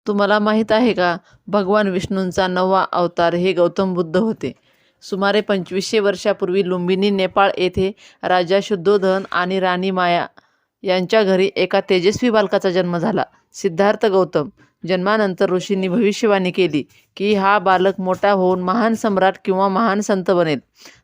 तुम्हाला माहीत आहे का, भगवान विष्णूंचा 9वा अवतार हे गौतम बुद्ध होते. सुमारे 2500 वर्षापूर्वी लुंबिनी, नेपाळ येथे राजा शुद्धोधन आणि राणी माया यांच्या घरी एका तेजस्वी बालकाचा जन्म झाला. सिद्धार्थ गौतम. जन्मानंतर ऋषींनी भविष्यवाणी केली की हा बालक मोठा होऊन महान सम्राट किंवा महान संत बनेल.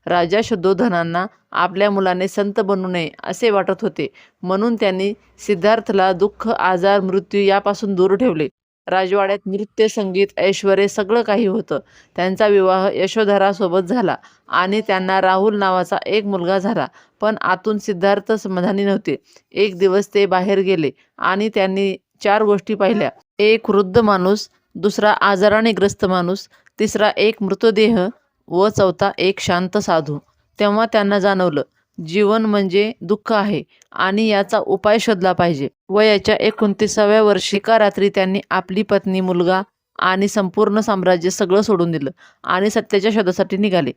राजा शुद्धोधनांना आपल्या मुलाने संत बनू नये असे वाटत होते, म्हणून त्यांनी सिद्धार्थला दुःख, आजार, मृत्यू यापासून दूर ठेवले. राजवाड्यात नृत्य, संगीत, ऐश्वर्य सगळं काही होतं. त्यांचा विवाह यशोधरासोबत झाला आणि त्यांना राहुल नावाचा एक मुलगा झाला. पण आतून सिद्धार्थ समाधानी नव्हते. एक दिवस ते बाहेर गेले आणि त्यांनी 4 गोष्टी पाहिल्या. एक वृद्ध माणूस, दुसरा आजाराने ग्रस्त माणूस, तिसरा एक मृतदेह व चौथा एक शांत साधू. तेव्हा त्यांना जाणवलं, जीवन म्हणजे दुःख आहे आणि याचा उपाय शोधला पाहिजे. वयाच्या 29व्या वर्षी एका रात्री त्यांनी आपली पत्नी, मुलगा आणि संपूर्ण साम्राज्य सगळं सोडून दिलं आणि सत्याच्या शोधासाठी निघाले.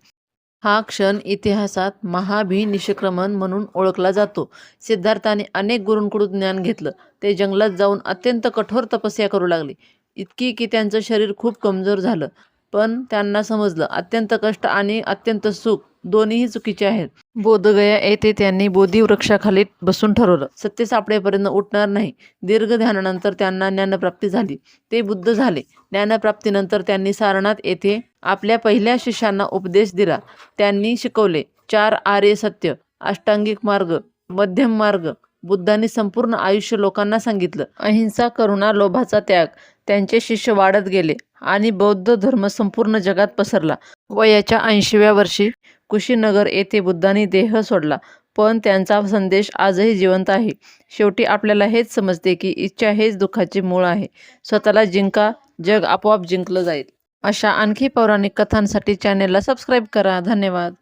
हा क्षण इतिहासात महाभिनिष्क्रमण म्हणून ओळखला जातो. सिद्धार्थाने अनेक गुरूंकडून ज्ञान घेतलं. ते जंगलात जाऊन अत्यंत कठोर तपस्या करू लागले, इतकी की त्यांचं शरीर खूप कमजोर झालं. पण त्यांना समजलं, अत्यंत कष्ट आणि अत्यंत सुख दोन्हीही चुकीचे आहेत. बोधगया येथे त्यांनी बोधिवृक्षाखाली बसून ठरवलं, सत्य सापडेपर्यंत उठणार नाही. दीर्घ ध्यानानंतर त्यांना ज्ञानप्राप्ती झाली. ते बुद्ध झाले. ज्ञानप्राप्तीनंतर त्यांनी सारनाथ येथे आपल्या पहिल्या शिष्यांना उपदेश दिला. त्यांनी शिकवले 4 आर्य सत्य, अष्टांगिक मार्ग, मध्यम मार्ग. बुद्धांनी संपूर्ण आयुष्य लोकांना सांगितलं. अहिंसा, करुणा, लोभाचा त्याग. त्यांचे शिष्य वाढत गेले आणि बौद्ध धर्म संपूर्ण जगात पसरला. वयाच्या 80व्या वर्षी कुशीनगर येथे बुद्धांनी देह सोडला, पण त्यांचा संदेश आजही जिवंत आहे. शेवटी आपल्याला हेच समजते की इच्छा हेच दुःखाचे मूळ आहे. स्वतःला जिंका, जग आपोआप जिंकलं जाईल. अशा आणखी पौराणिक कथांसाठी चॅनेलला सबस्क्राईब करा. धन्यवाद.